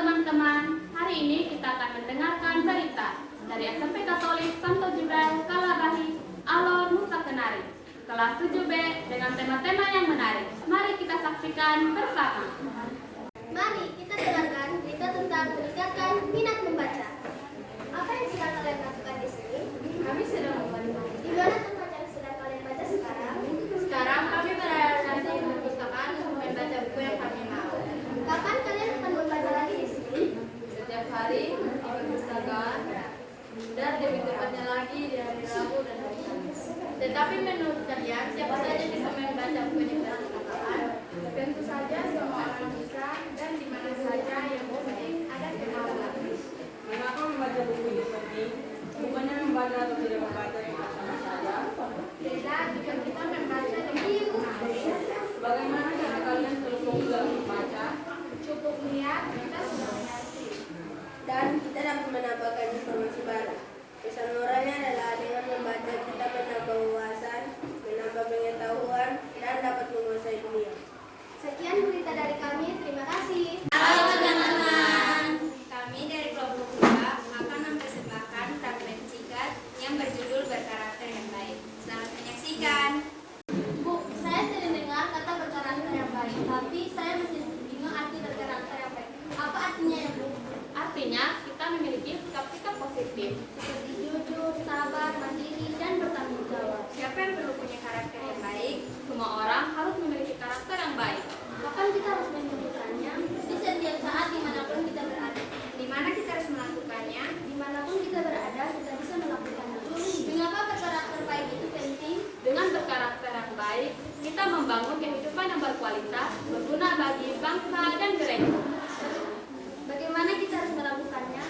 teman-teman, hari ini kita akan mendengarkan cerita dari SMP Katolik Santo Jubel Kalabahi, Alor Nusa Kenari, kelas 7B dengan tema-tema yang menarik. Mari kita saksikan bersama. Mari kita dengarkan berita tentang meningkatkan minat membaca. Apa yang sedang kalian lakukan di sini? Kami sedang membaca. Di mana tempat yang sedang kalian baca sekarang? Sekarang kami berada di perpustakaan untuk membaca buku yang kami mau. Kapan kalian akan membaca lagi di sini? Setiap hari di perpustakaan dan lebih tepatnya lagi di hari Rabu dan hari Kamis. Tetapi menurut kalian, siapa saja bisa membaca buku di perpustakaan? Tentu saja semua orang bisa dan di mana saja yang penting ada kemauan. Mengapa membaca buku ini penting? Bukannya membaca atau tidak membaca kita sama saja? Beda jika kita membaca di buku. Bagaimana cara kalian terus dalam membaca? Cukup lihat, kita sudah mengerti. Dan kita dapat menambahkan informasi baru. Pesan moralnya adalah dengan membaca kita menambah wawasan, menambah pengetahuan, dan dapat menguasai dunia. Sekian berita dari kami, terima kasih. Halo teman-teman, kami dari kelompok 2 akan mempersembahkan fragmen singkat yang berjudul berkarakter yang baik. Selamat menyaksikan. Bu, saya sering dengar kata berkarakter yang baik, tapi saya masih bingung arti berkarakter yang baik. Apa artinya ya, Bu? Artinya, kita memiliki sikap-sikap positif. Seperti jujur, sabar, mandiri, dan bertanggung jawab. Siapa yang perlu punya karakter yang baik? Semua orang harus memiliki karakter yang baik. Kapan kita harus menunjukkannya? Di setiap saat dimanapun kita berada. Di mana kita harus melakukannya? Dimanapun kita berada, kita bisa melakukannya. Mengapa berkarakter baik itu penting? Dengan berkarakter yang baik, kita membangun kehidupan yang berkualitas, berguna bagi bangsa dan gereja. Bagaimana kita harus melakukannya?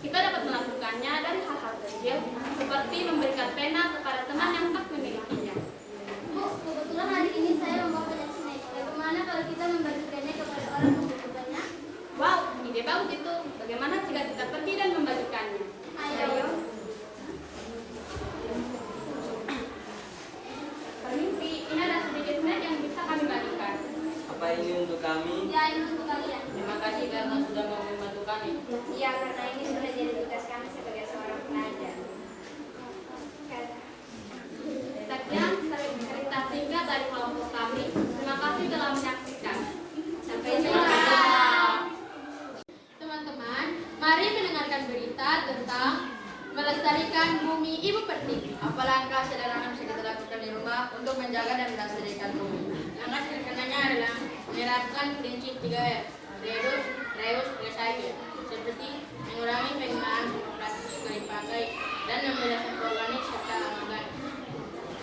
Kita dapat melakukannya dari hal-hal kecil, seperti memberikan pena kepada teman yang tak memilikinya. Bu, kebetulan hari ini saya membawa banyak snack. Bagaimana kalau kita membagikannya kepada orang yang membutuhkannya? Wow, ide bagus itu. Bagaimana jika kita pergi dan membagikannya? Ayo. Permisi, ini ada sedikit snack yang bisa kami bagikan. Apa ini untuk kami? Ya, ini untuk kalian. Terima kasih karena sudah mau membantu kami. Iya, karena ini sudah jadi tugas kami sebagai seorang pengajar. Sekian cerita singkat dari kelompok kami. Terima kasih telah menyaksikan. Sampai Terima jumpa. kasih. Teman-teman, mari mendengarkan berita tentang melestarikan bumi Ibu Pertiwi. Apa langkah sederhana bisa kita lakukan di rumah untuk menjaga dan melestarikan bumi? Langkah sederhananya adalah menerapkan prinsip 3R, reuse, recycle, seperti mengurangi penggunaan plastik sekali pakai dan memilih sampah organik serta anorganik.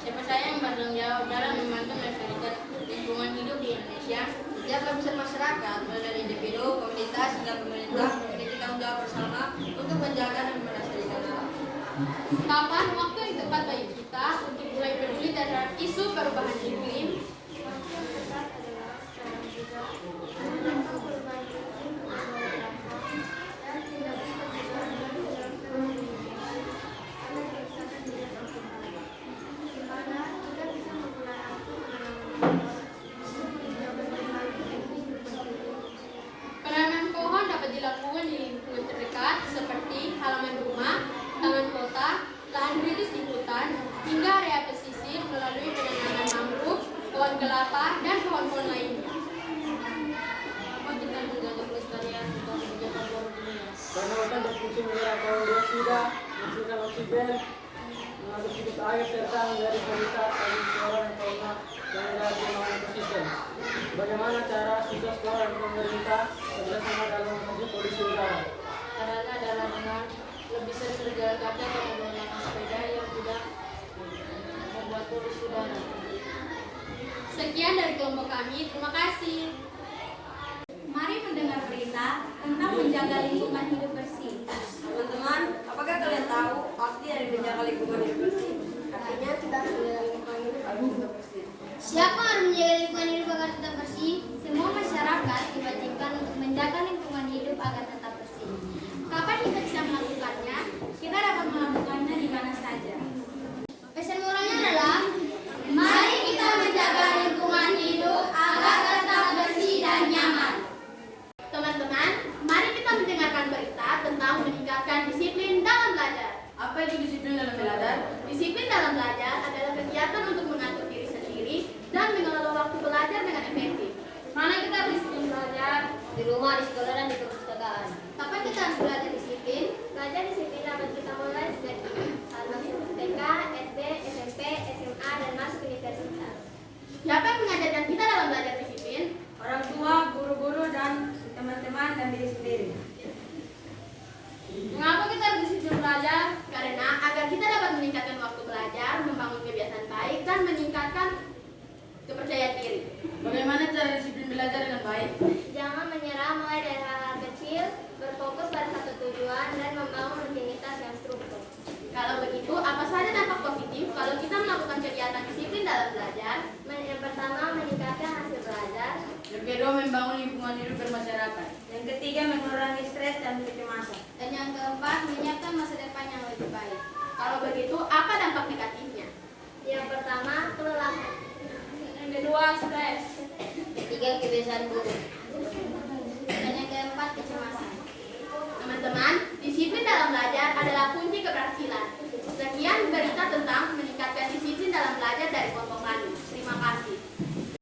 Siapa saya yang bertanggung jawab dalam membantu melestarikan lingkungan hidup di Indonesia? Setiap lapisan masyarakat, mulai dari individu, komunitas, hingga pemerintah, memiliki tanggung jawab bersama untuk menjaga dan melestarikan alam. Kapan waktu yang tepat bagi kita untuk mulai peduli terhadap isu perubahan iklim? Penanaman pohon dapat dilakukan di lingkungan terdekat seperti halaman rumah, taman kota, lahan kritis di hutan, hingga area pesisir melalui penanaman mangrove, pohon kelapa, dan pohon-pohon lainnya. Apa kita menjaga pelestarian untuk menjaga bumi dunia? Karena hutan berfungsi menyerap karbon dioksida, menghasilkan oksigen, mengatur siklus air serta menjadi habitat bagi flora dan fauna yang menjadi pengembangan ekosistem. Bagaimana cara sukses flora dan pemerintah bekerjasama dalam mengatasi polusi udara? Caranya adalah dengan lebih sering berjalan kaki atau menggunakan sepeda yang tidak membuat polusi udara. Sekian dari kelompok kami, terima kasih. Mari mendengar berita tentang menjaga lingkungan hidup bersih. Teman-teman, apakah kalian tahu arti dari menjaga lingkungan hidup bersih? Artinya kita harus menjaga lingkungan hidup agar tetap bersih. Siapa harus menjaga lingkungan hidup agar tetap bersih? Semua masyarakat diwajibkan untuk menjaga lingkungan hidup agar tetap bersih. Kapan kita bisa melakukannya? Kita dapat melakukannya di mana saja. Pesan moralnya adalah, mari kita menjaga lingkungan hidup agar tetap bersih dan nyaman. Teman-teman, mari kita di rumah, di sekolah, dan di perpustakaan. Kapan kita harus belajar disiplin? Belajar disiplin dapat kita mulai sejak masuk TK, SD, SMP, SMA, dan masuk universitas. Siapa yang mengajarkan kita dalam belajar disiplin? Orang tua, guru-guru, dan teman-teman dan diri sendiri. Mengapa kita harus disiplin belajar? Karena agar kita dapat meningkatkan waktu belajar, membangun kebiasaan baik, dan meningkatkan kepercayaan diri. Bagaimana cara disiplin belajar dengan baik? Jangan menyerah mulai dari hal-hal kecil, berfokus pada satu tujuan, dan membangun rutinitas yang struktur. Kalau begitu, apa saja dampak positif kalau kita melakukan kegiatan disiplin dalam belajar? Yang pertama, meningkatkan hasil belajar. Yang kedua, membangun lingkungan hidup bermasyarakat. Yang ketiga, mengurangi stres dan kecemasan. Dan yang keempat, menyiapkan masa depan yang lebih baik. Kalau begitu, apa dampak negatifnya? Yang pertama, kelelahan. Yang kedua, stres. Ketiga, kebiasaan buruk. Dan yang keempat, kecemasan. Teman-teman, disiplin dalam belajar adalah